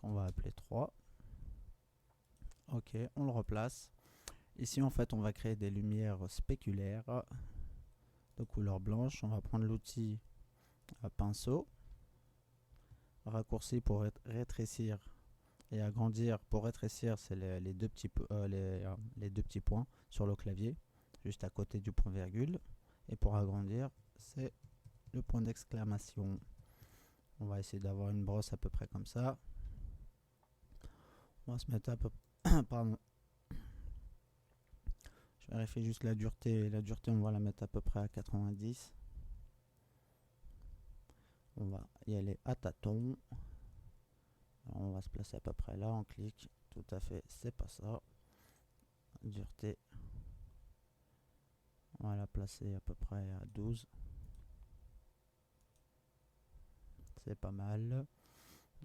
qu'on va appeler 3. Ok, on le replace. Ici, en fait, on va créer des lumières spéculaires de couleur blanche. On va prendre l'outil pinceau, raccourci pour rétrécir et agrandir. Pour rétrécir, c'est les deux petits points sur le clavier, juste à côté du point virgule. Et pour agrandir, c'est le point d'exclamation. On va essayer d'avoir une brosse à peu près comme ça. On va se mettre à peu pardon. Je vérifie juste la dureté. La dureté, on va la mettre à peu près à 90. On va y aller à tâtons. Alors on va se placer à peu près là, on clique. Tout à fait, c'est pas ça. Dureté. On va la placer à peu près à 12. C'est pas mal.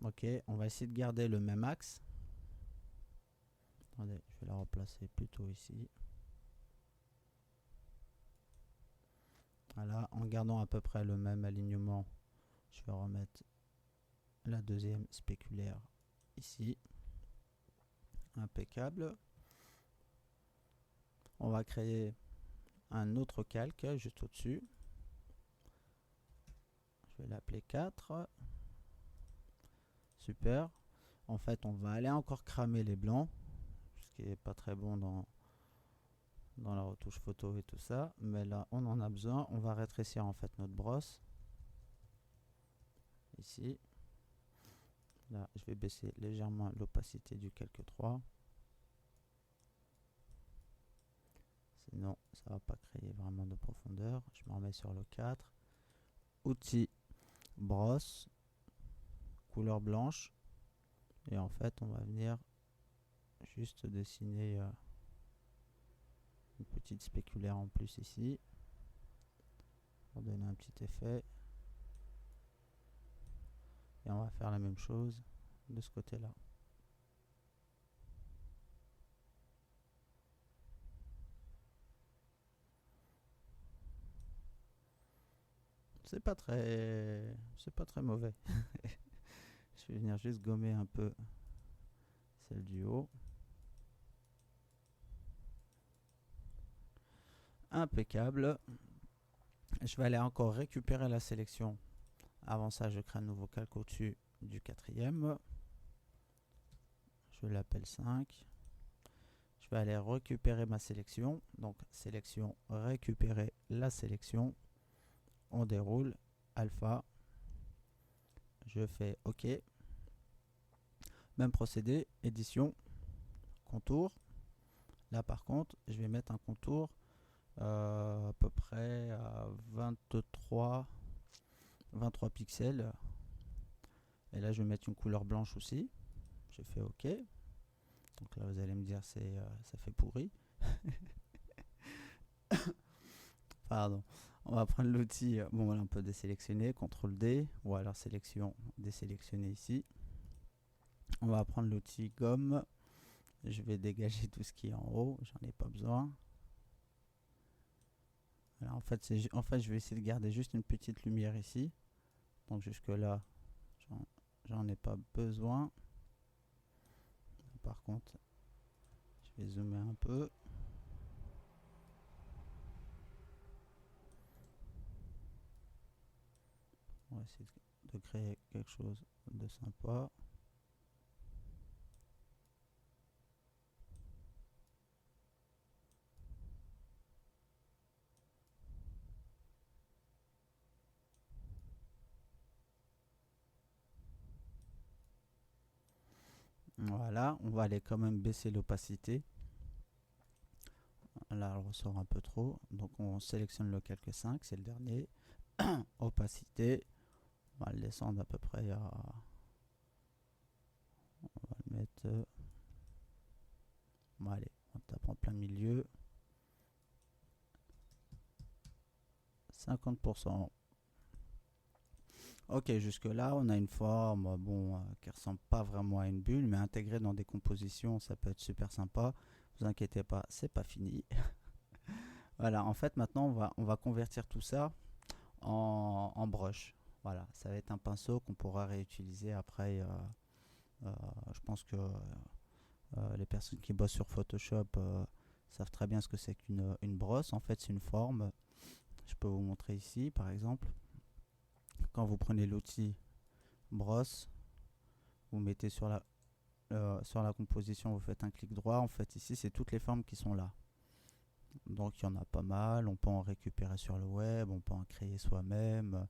Ok, on va essayer de garder le même axe. Attendez, je vais la replacer plutôt ici. Voilà, en gardant à peu près le même alignement, je vais remettre la deuxième spéculaire ici. Impeccable. On va créer un autre calque juste au-dessus. Je vais l'appeler 4. Super. En fait, on va aller encore cramer les blancs, ce qui n'est pas très bon dans la retouche photo et tout ça. Mais là, on en a besoin. On va rétrécir en fait notre brosse. Ici. Là, je vais baisser légèrement l'opacité du calque 3. Sinon, ça va pas créer vraiment de profondeur. Je me remets sur le 4. Outil, brosse, couleur blanche. Et en fait, on va venir juste dessiner une petite spéculaire en plus ici. Pour donner un petit effet. Et on va faire la même chose de ce côté-là. C'est pas très mauvais. Je vais venir juste gommer un peu celle du haut. Impeccable. Je vais aller encore récupérer la sélection. Avant ça, je crée un nouveau calque au-dessus du 4e. Je l'appelle 5. Je vais aller récupérer ma sélection. Donc, sélection, récupérer la sélection. On déroule, alpha. Je fais OK. Même procédé, édition, contour. Là, par contre, je vais mettre un contour à peu près à 23 pixels. Et là, je vais mettre une couleur blanche aussi. Je fais OK. Donc là, vous allez me dire, ça fait pourri. Pardon. On va prendre l'outil. Bon, voilà, on peut désélectionner, CTRL D, ou alors sélection, désélectionner ici. On va prendre l'outil gomme. Je vais dégager tout ce qui est en haut. J'en ai pas besoin. Voilà, en fait, je vais essayer de garder juste une petite lumière ici. Donc jusque là, j'en ai pas besoin. Par contre, je vais zoomer un peu. On va essayer de créer quelque chose de sympa. Voilà, on va aller quand même baisser l'opacité. Là, elle ressort un peu trop. Donc, on sélectionne le calque 5, c'est le dernier. Opacité, on va le descendre à peu près à... On va le mettre... Bon, allez, on tape en plein milieu. 50%. Ok, jusque là, on a une forme qui ressemble pas vraiment à une bulle, mais intégrée dans des compositions, ça peut être super sympa. Vous inquiétez pas, c'est pas fini. Voilà, en fait, maintenant, on va convertir tout ça en brush. Voilà, ça va être un pinceau qu'on pourra réutiliser après Je pense que les personnes qui bossent sur Photoshop savent très bien ce que c'est qu'une brosse. En fait, c'est une forme. Je peux vous montrer ici, par exemple. Quand vous prenez l'outil brosse, vous mettez sur la composition, vous faites un clic droit. En fait, ici, c'est toutes les formes qui sont là. Donc, il y en a pas mal. On peut en récupérer sur le web, on peut en créer soi-même.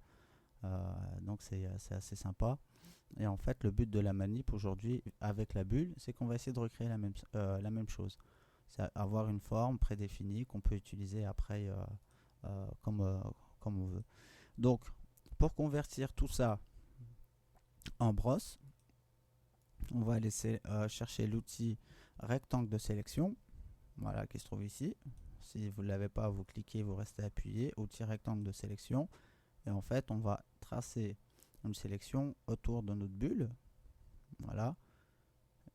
Donc, c'est assez sympa. Et en fait, le but de la manip aujourd'hui, avec la bulle, c'est qu'on va essayer de recréer la même chose. C'est avoir une forme prédéfinie qu'on peut utiliser après comme on veut. Donc, pour convertir tout ça en brosse, on va laisser chercher l'outil rectangle de sélection, voilà, qui se trouve ici. Si vous ne l'avez pas, vous cliquez, vous restez appuyé, outil rectangle de sélection, et en fait, on va tracer une sélection autour de notre bulle, voilà,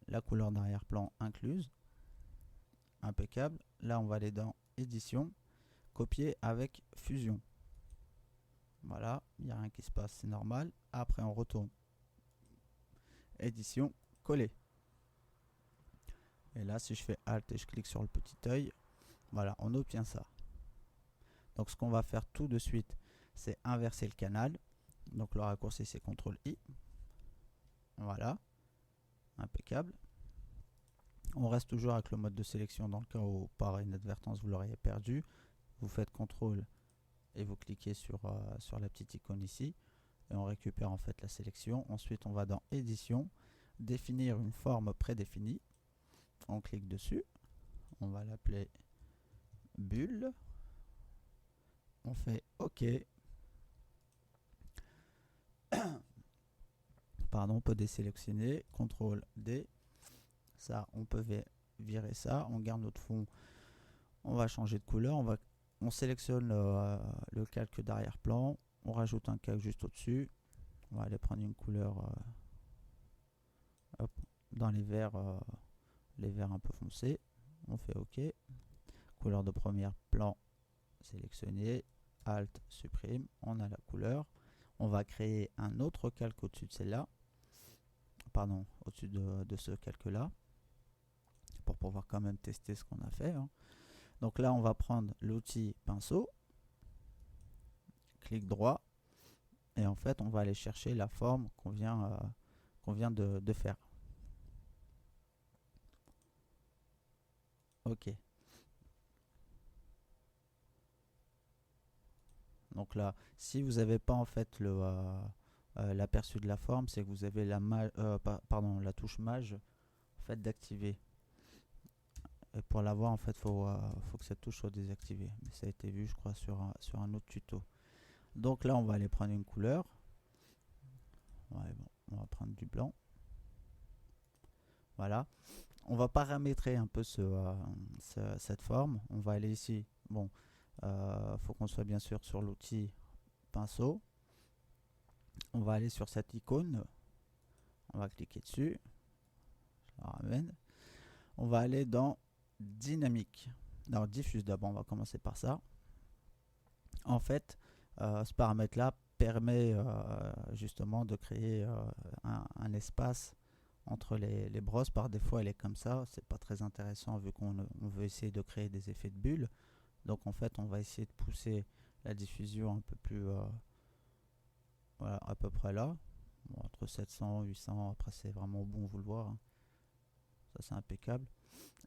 la couleur d'arrière-plan incluse, impeccable. Là, on va aller dans édition, copier avec fusion. Voilà, il n'y a rien qui se passe, c'est normal. Après, on retourne édition, coller. Et là, si je fais Alt et je clique sur le petit œil, voilà, on obtient ça. Donc, ce qu'on va faire tout de suite, c'est inverser le canal. Donc, le raccourci, c'est CTRL-I. Voilà, impeccable. On reste toujours avec le mode de sélection dans le cas où, par inadvertance, vous l'auriez perdu. Vous faites CTRL et vous cliquez sur la petite icône ici. Et on récupère en fait la sélection. Ensuite, on va dans édition, définir une forme prédéfinie. On clique dessus. On va l'appeler bulle. On fait OK. Pardon, on peut désélectionner. CTRL D. Ça, on peut virer ça. On garde notre fond. On va changer de couleur. On sélectionne le calque d'arrière-plan. On rajoute un calque juste au-dessus. On va aller prendre une couleur dans les verts un peu foncés. On fait OK. Couleur de premier plan sélectionné. Alt, supprime. On a la couleur. On va créer un autre calque au-dessus de celle-là. Pardon, au-dessus de ce calque-là. Pour pouvoir quand même tester ce qu'on a fait. Donc là, on va prendre l'outil pinceau. Clic droit. Et en fait, on va aller chercher la forme qu'on vient de faire. OK. Donc là, si vous n'avez pas en fait l'aperçu de la forme, c'est que vous avez la touche mage en fait d'activer. Et pour l'avoir, en fait, faut que cette touche soit désactivée. Mais ça a été vu, je crois, sur un autre tuto. Donc là, on va aller prendre une couleur. Ouais, bon, on va prendre du blanc. Voilà. On va paramétrer un peu cette forme. On va aller ici. Bon, faut qu'on soit bien sûr sur l'outil pinceau. On va aller sur cette icône. On va cliquer dessus. Je la ramène. On va aller dans dynamique. Alors diffuse d'abord, on va commencer par ça. En fait, ce paramètre-là permet justement de créer un espace entre les brosses. Par défaut, elle est comme ça. C'est pas très intéressant vu qu'on veut essayer de créer des effets de bulles. Donc en fait, on va essayer de pousser la diffusion un peu plus, voilà, à peu près là. Bon, entre 700 et 800, après c'est vraiment bon vouloir. Ça c'est impeccable.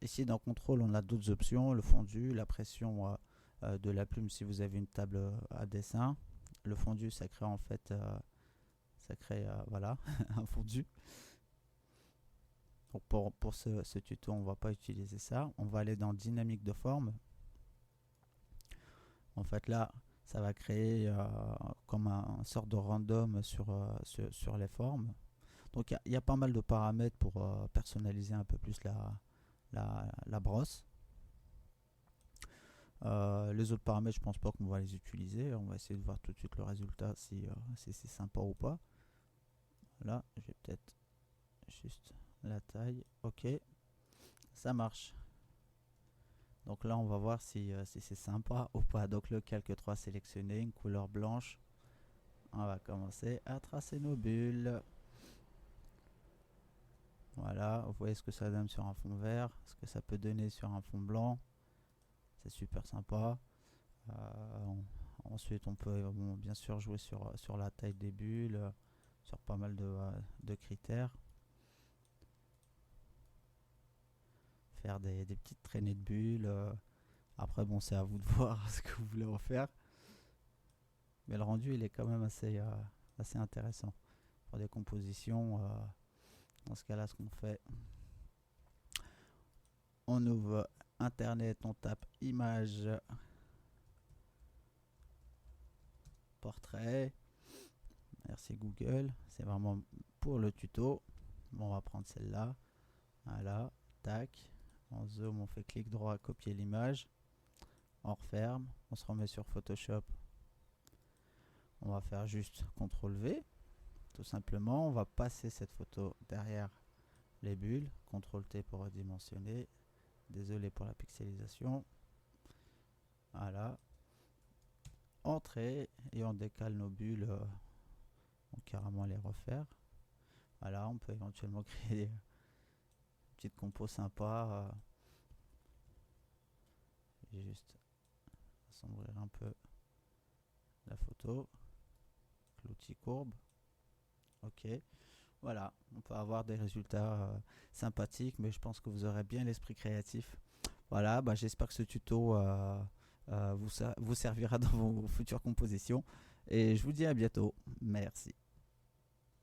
Ici dans contrôle, on a d'autres options, le fondu, la pression de la plume si vous avez une table à dessin. Le fondu, ça crée en fait voilà, un fondu. Donc pour ce tuto, on va pas utiliser ça. On va aller dans dynamique de forme. En fait là, ça va créer comme un sorte de random sur les formes. Donc il y a pas mal de paramètres pour personnaliser un peu plus la brosse. Les autres paramètres, je pense pas qu'on va les utiliser. On va essayer de voir tout de suite le résultat si c'est sympa ou pas. Là, je vais peut-être juste la taille. OK, ça marche. Donc là, on va voir si c'est sympa ou pas. Donc le calque 3 sélectionné, une couleur blanche. On va commencer à tracer nos bulles. Voilà, vous voyez ce que ça donne sur un fond vert, ce que ça peut donner sur un fond blanc. C'est super sympa. Ensuite, on peut bien sûr jouer sur la taille des bulles, sur pas mal de critères. Faire des petites traînées de bulles. Après, bon, c'est à vous de voir ce que vous voulez en faire. Mais le rendu, il est quand même assez intéressant. Pour des compositions, dans ce cas-là, ce qu'on fait, on ouvre Internet, on tape image, portrait. Merci Google. C'est vraiment pour le tuto. Bon, on va prendre celle-là. Voilà, tac. On zoom, on fait clic droit, copier l'image. On referme, on se remet sur Photoshop. On va faire juste CTRL V. Tout simplement, on va passer cette photo derrière les bulles. CTRL T pour redimensionner. Désolé pour la pixelisation. Voilà. Entrée et on décale nos bulles. On peut carrément les refaire. Voilà, on peut éventuellement créer une petite compo sympa. Juste assombrir un peu la photo. L'outil courbe. Ok. Voilà, on peut avoir des résultats sympathiques, mais je pense que vous aurez bien l'esprit créatif. Voilà, j'espère que ce tuto vous servira dans vos futures compositions. Et je vous dis à bientôt. Merci.